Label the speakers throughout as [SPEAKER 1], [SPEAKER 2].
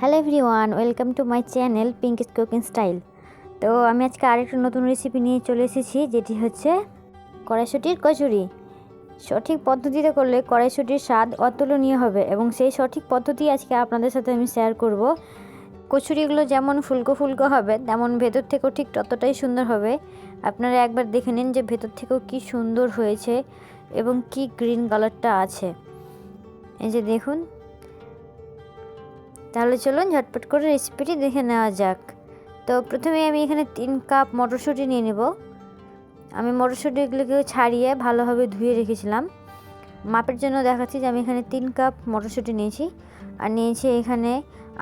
[SPEAKER 1] Hello everyone, welcome to my channel Pinki's cooking style. তো আমি আজকে আরেকটা নতুন রেসিপি নিয়ে চলে এসেছি, যেটি হচ্ছে কড়াইশুঁটির কচুরি। সঠিক পদ্ধতিতে করলে কড়াইশুঁটির স্বাদ অতুলনীয় হবে এবং সেই সঠিক পদ্ধতি আজকে আপনাদের সাথে আমি শেয়ার করব। কচুরিগুলো যেমন ফুলকো ফুলকো হবে, তেমন ভেতর থেকেও ঠিক ততটাই সুন্দর হবে। আপনারা একবার দেখে নিন যে ভেতর থেকেও কি সুন্দর হয়েছে এবং কি গ্রিন কালারটা আছে। এই যে দেখুন। তাহলে চলুন ঝটপট করে রেসিপিটি দেখে নেওয়া যাক। তো প্রথমে আমি এখানে 3 কাপ মটরশুঁটি নিয়ে নেব। আমি মটরশুঁটিগুলোকে ছাড়িয়ে ভালোভাবে ধুয়ে রেখেছিলাম। মাপের জন্য দেখাচ্ছি যে আমি এখানে 3 কাপ মটরশুঁটি নিয়েছি, আর নিয়েছি এখানে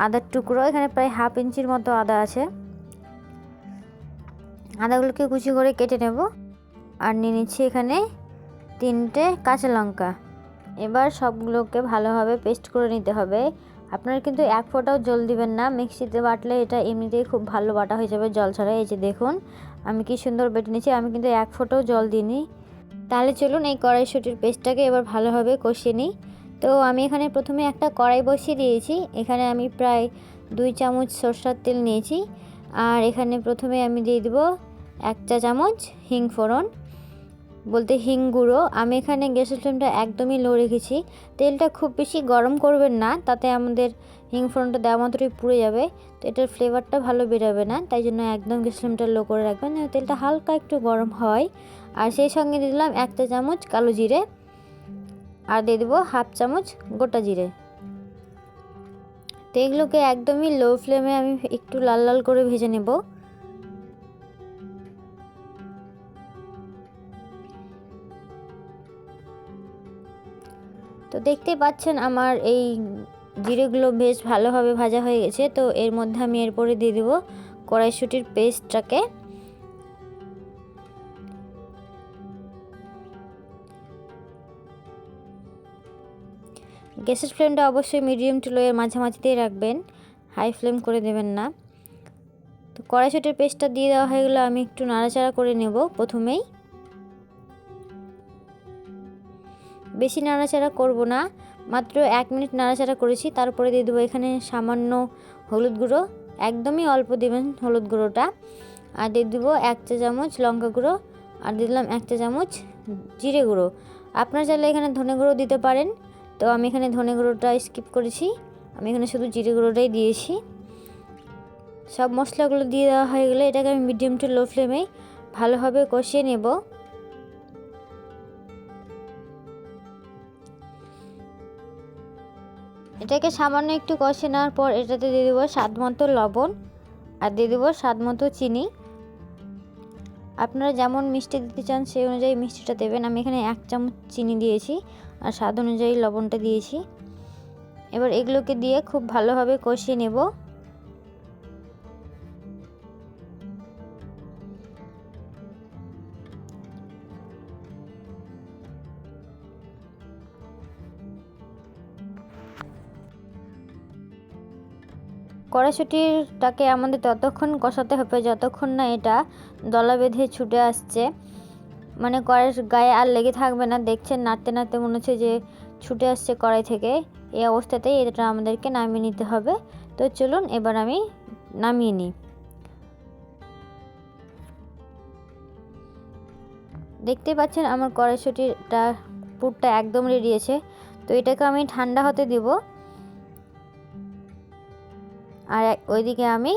[SPEAKER 1] আদার টুকরো। এখানে প্রায় হাফ ইঞ্চির মতো আদা আছে। আদাগুলোকে কুচি করে কেটে নেব। আর নিয়ে নিচ্ছি এখানে 3টে কাঁচা লঙ্কা। এবার সবগুলোকে ভালোভাবে পেস্ট করে নিতে হবে। আপনারা কিন্তু এক ফোঁটাও জল দিবেন না, মিক্সিতে বাটলে এটা এমনিতেই খুব ভালো বাটা হয়ে যাবে জল ছাড়া। এই যে দেখুন আমি কি সুন্দর বেটে নিয়েছি, আমি কিন্তু এক ফোঁটাও জল দিইনি। তাহলে চলুন এই কড়াইশুঁটির পেস্টটাকে এবার ভালোভাবে কষিয়ে নিই। তো আমি এখানে প্রথমে একটা কড়াই বসিয়ে দিয়েছি। এখানে আমি প্রায় 2 চামচ সরষের তেল নিয়েছি, আর এখানে প্রথমে আমি দিয়ে দেব 1 চা চামচ হিং ফোড়ন, বলতে হিং গুঁড়ো। আমি এখানে গ্যাসের ফ্লেমটা একদমই লো রেখেছি। তেলটা খুব বেশি গরম করবেন না, তাতে আমাদের হিং ফোড়নটা দেওয়া মাত্রই পুড়ে যাবে, তো এটার ফ্লেভারটা ভালো বেরোবে না। তাই জন্য একদম গ্যাস ফ্লেমটা লো করে রাখবেন, তেলটা হালকা একটু গরম হয়। আর সেই সঙ্গে দিয়ে দিলাম 1 চা চামচ কালো জিরে, আর দিয়ে দেবো হাফ চামচ গোটা জিরে। তো এগুলোকে একদমই লো ফ্লেমে আমি একটু লাল লাল করে ভেজে নেব। তো দেখতেই পাচ্ছেন আমার এই জিরেগুলো বেশ ভালোভাবে ভাজা হয়ে গেছে। তো এর মধ্যে আমি এরপরে দিয়ে দেবো কড়াইশুঁটির পেস্টটাকে। গ্যাসের ফ্লেমটা অবশ্যই মিডিয়াম টু লো এর মাঝামাঝিতেই রাখবেন, হাই ফ্লেম করে দেবেন না। তো কড়াইশুঁটির পেস্টটা দিয়ে দেওয়া হয়ে গেলে আমি একটু নাড়াচাড়া করে নেব। প্রথমেই বেশি নাড়াচাড়া করব না, মাত্র 1 মিনিট নাড়াচাড়া করেছি। তারপরে দিয়ে দেবো এখানে সামান্য হলুদ গুঁড়ো, একদমই অল্প দেবেন হলুদ গুঁড়োটা। আর দিয়ে দেবো 1 চা চামচ লঙ্কা গুঁড়ো, আর দিয়ে দিলাম 1 চা চামচ জিরে গুঁড়ো। আপনারা চাইলে এখানে ধনে গুঁড়ো দিতে পারেন, তো আমি এখানে ধনে গুঁড়োটা স্কিপ করেছি, আমি এখানে শুধু জিরে গুঁড়োটাই দিয়েছি। সব মশলাগুলো দিয়ে দেওয়া হয়ে গেলে এটাকে আমি মিডিয়াম টু লো ফ্লেমে ভালোভাবে কষিয়ে নেব। এটাকে সামান্য একটু কষে নেওয়ার পর এটাতে দিয়ে দেবো স্বাদ মতো লবণ, আর দিয়ে দেবো স্বাদ মতো চিনি। আপনারা যেমন মিষ্টি দিতে চান সেই অনুযায়ী মিষ্টিটা দেবেন। আমি এখানে 1 চামচ চিনি দিয়েছি, আর স্বাদ অনুযায়ী লবণটা দিয়েছি। এবার এগুলোকে দিয়ে খুব ভালোভাবে কষিয়ে নেব। কড়াইশুঁটিটাকে আমাদের ততক্ষণ কষাতে হবে যতক্ষণ না এটা দলা বেঁধে ছুটে আসছে, মানে কড়াইয়ের গায়ে আর লেগে থাকবে না। দেখছেন নাড়তে নাড়তে মনে হচ্ছে যে ছুটে আসছে কড়াই থেকে। এই অবস্থাতেই এটা আমাদেরকে নামিয়ে নিতে হবে। তো চলুন এবার আমি নামিয়ে নিই। দেখতেই পাচ্ছেন আমার কড়াইশুঁটিটা পুরটা একদম রেডি আছে। তো এটাকে আমি ঠান্ডা হতে দেব, আর ওইদিকে আমি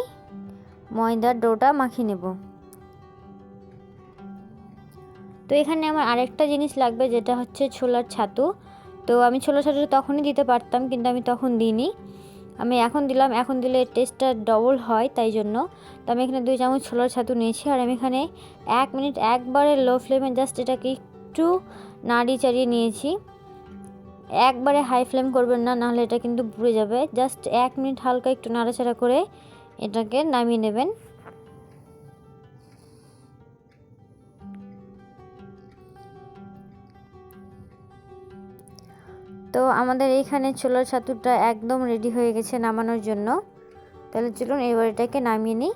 [SPEAKER 1] ময়দার ডোটা মাখিয়ে নেব। তো এখানে আমার আরেকটা জিনিস লাগবে, যেটা হচ্ছে ছোলার ছাতু। তো আমি ছোলার ছাতু তখনই দিতে পারতাম, কিন্তু আমি তখন দিইনি, আমি এখন দিলাম। এখন দিলে টেস্টটা ডবল হয়, তাই জন্য। তো আমি এখানে 2 চামচ ছোলার ছাতু নিয়েছি, আর আমি এখানে 1 মিনিট একবারে লো ফ্লেমে জাস্ট এটাকে একটু নাড়ি চাড়িয়ে নিয়েছি। একবারে হাই ফ্লেম করবেন না, নাহলে এটা কিন্তু পুড়ে যাবে। জাস্ট 1 মিনিট হালকা একটু নাড়াচাড়া করে এটাকে নামিয়ে নেবেন। তো আমাদের এইখানে ছোলার ছাতুটা একদম রেডি হয়ে গেছে নামানোর জন্য। তাহলে চলুন এবার এটাকে নামিয়ে নিই।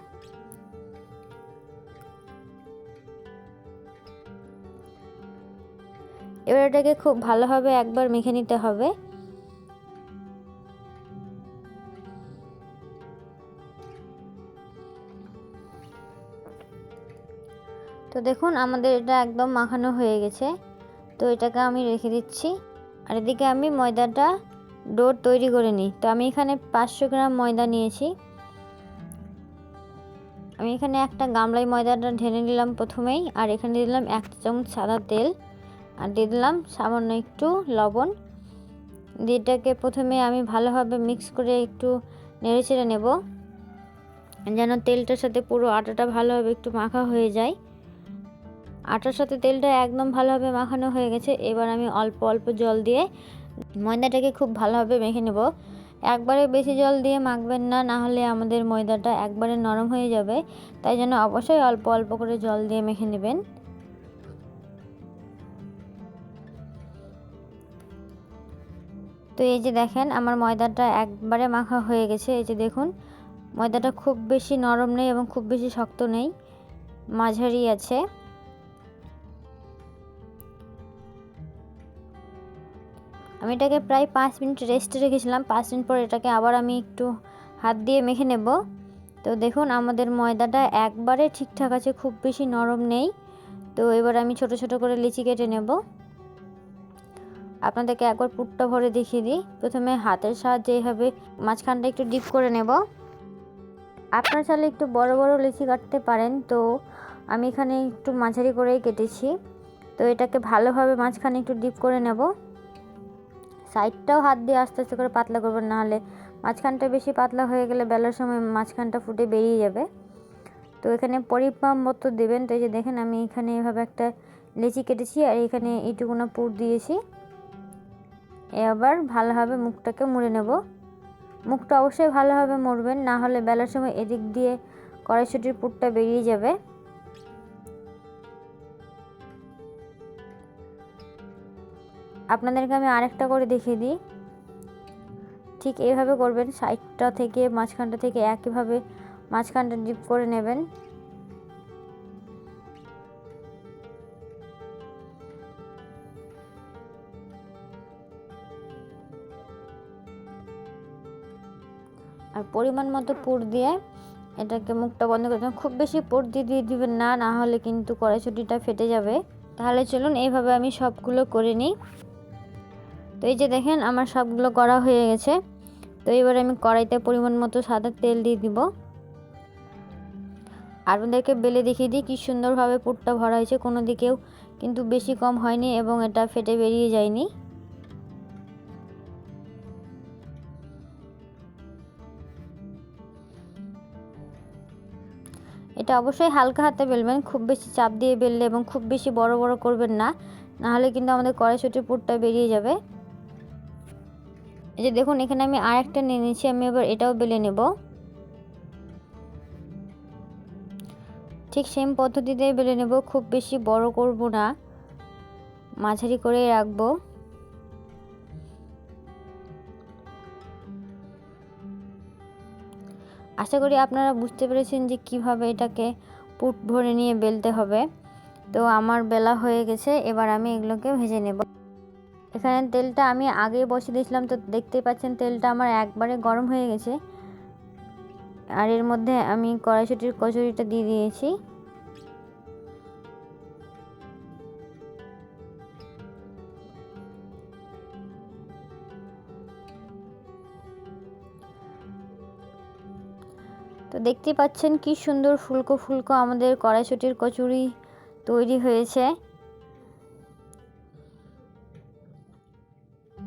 [SPEAKER 1] এবার এটাকে খুব ভালোভাবে একবার মেখে নিতে হবে। তো দেখুন আমাদের এটা একদম মাখানো হয়ে গেছে। তো এটাকে আমি রেখে দিচ্ছি। আর এদিকে আমি ময়দাটা ডো তৈরি করে নিই। তো আমি এখানে 500 গ্রাম ময়দা নিয়েছি। আমি এখানে একটা গামলায় ময়দাটা ঢেলে নিলাম প্রথমেই। আর এখানে দিলাম 1 চামচ সাদা তেল, আর দিয়ে দিলাম সামান্য একটু লবণ। এটাকে প্রথমে আমি ভালোভাবে মিক্স করে একটু নেড়ে চেড়ে নেব, যেন তেলটার সাথে পুরো আটাটা ভালোভাবে একটু মাখা হয়ে যায়। আটার সাথে তেলটা একদম ভালোভাবে মাখানো হয়ে গেছে। এবার আমি অল্প অল্প জল দিয়ে ময়দাটাকে খুব ভালোভাবে মেখে নেব। একবারে বেশি জল দিয়ে মাখবেন না, না হলে আমাদের ময়দাটা একবারে নরম হয়ে যাবে। তাই জন্য অবশ্যই অল্প অল্প করে জল দিয়ে মেখে নেবেন। তো এই যে দেখেন আমার ময়দাটা একবারে মাখা হয়ে গেছে। এই যে দেখুন ময়দাটা খুব বেশি নরম নেই এবং খুব বেশি শক্ত নেই, মাঝারি আছে। আমি এটাকে প্রায় 5 মিনিট রেস্টে রেখেছিলাম। 5 মিনিট পর এটাকে আবার আমি একটু হাত দিয়ে মেখে নেব। তো দেখুন আমাদের ময়দাটা একবারে ঠিকঠাক আছে, খুব বেশি নরম নেই। তো এবার আমি ছোট ছোট করে লিচি কেটে নেব। আপনাদেরকে একবার পুরটা ভরে দেখিয়ে দিই। প্রথমে হাতের সাহায্যে এইভাবে মাঝখানটা একটু ডিপ করে নেব। আপনারা চাইলে একটু বড় বড় লিচি কাটতে পারেন। তো আমি এখানে একটু মাঝারি করেই কেটেছি। তো এটাকে ভালোভাবে মাঝখানে একটু ডিপ করে নেব। সাইডটাও হাত দিয়ে আস্তে আস্তে করে পাতলা করবেন, না হলে মাঝখানটা বেশি পাতলা হয়ে গেলে বেলার সময় মাঝখানটা ফুটে বেরিয়ে যাবে। তো এখানে পরিমাপ মতো দেবেন। তো এই যে দেখেন আমি এখানে এভাবে একটা লিচি কেটেছি আর এখানে এইটুকুনা পুর দিয়েছি। এবার ভালোভাবে মুখটাকে মুড়ে নেব। মুখটা অবশ্যই ভালোভাবে মুড়বেন, না হলে বেলার সময় এদিক দিয়ে কড়াইশুঁটির পুরটা বেরিয়ে যাবে। আপনাদেরকে আমি আরেকটা করে দেখিয়ে দিই। ঠিক এইভাবে করবেন, সাইডটা থেকে মাঝখানটা থেকে একইভাবে মাঝখানটা ডিপ করে নেবেন। আর পরিমাণ মতো পুর দিয়ে এটাকে মুখটা বন্ধ করে দেবেন। খুব বেশি পুর দিয়ে দিবেন না, না হলে কিন্তু কড়াইশুঁটিটা ফেটে যাবে। তাহলে চলুন এইভাবে আমি সবগুলো করে নিই। তো এই যে দেখেন আমার সবগুলো করা হয়ে গেছে। তো এবার আমি কড়াইতে পরিমাণ মতো সাদা তেল দিয়ে দিব। আপনাদেরকে বেলে দেখিয়ে দিই কি সুন্দরভাবে পুরটা ভরা হয়েছে, কোনো দিকেও কিন্তু বেশি কম হয়নি এবং এটা ফেটে বেরিয়ে যায়নি। এটা অবশ্যই হালকা হাতে বেলবেন, খুব বেশি চাপ দিয়ে বেললে এবং খুব বেশি বড় বড় করবেন না, না হলে কিন্তু আমাদের কড়াইশুঁটির পুরটা বেরিয়ে যাবে। এই যে দেখুন এখানে আমি আরেকটা নিয়ে নিয়েছি, আমি এবার এটাও বেলে নেব। ঠিক সেম পদ্ধতিতে বেলে নেব, খুব বেশি বড় করব না, মাঝারি করে রাখবো। আশা করি আপনারা বুঝতে পেরেছেন যে কিভাবে এটাকে পুট ভরে নিয়ে বেলতে হবে। তো আমার বেলা হয়ে গেছে, এবার আমি এগুলোকে ভেজে নেব। এখানে তেলটা আমি আগেই বসিয়ে দিয়েছিলাম, তো দেখতেই পাচ্ছেন তেলটা আমার একবারে গরম হয়ে গেছে। আর এর মধ্যে আমি কড়াইশুঁটির কচুরিটা দিয়ে দিয়েছি। তো দেখতে পাচ্ছেন কি সুন্দর ফুলকো ফুলকো আমাদের কড়াইশুঁটির কচুরি তৈরি হয়েছে।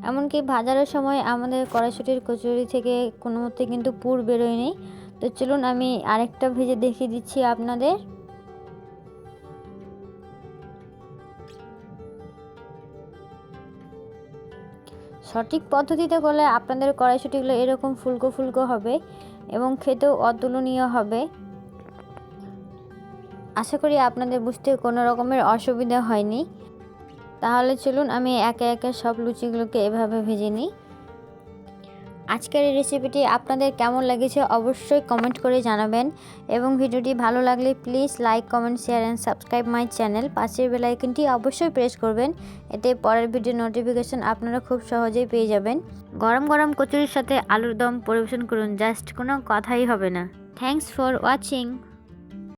[SPEAKER 1] এমনকি ভাজার সময় আমাদের কড়াইশুঁটির কচুরি থেকে কোনো মতে কিন্তু পুর বেরোয়নি। তো চলুন আমি আরেকটা ভেজে দেখিয়ে দিচ্ছি আপনাদের। সঠিক পদ্ধতিতে করলে আপনাদের কড়াইশুঁটিগুলো এরকম ফুলকো ফুলকো হবে এবং খেতেও অতুলনীয় হবে। আশা করি আপনাদের বুঝতে কোনো রকমের অসুবিধা হয়নি। তাহলে চলুন আমি একে একে সব লুচিগুলোকে এভাবে ভেজে নিই। আজকের এই রেসিপিটি আপনাদের কেমন লেগেছে অবশ্যই কমেন্ট করে জানাবেন এবং ভিডিওটি ভালো লাগলে please like, comment, share and subscribe my channel. পাশের বেল আইকনটি অবশ্যই প্রেস করবেন, এতে পরের ভিডিও নোটিফিকেশন আপনারা খুব সহজেই পেয়ে যাবেন। গরম গরম কচুরির সাথে আলুর দম পরিবেশন করুন, জাস্ট কোনো কথাই হবে না। Thanks for watching.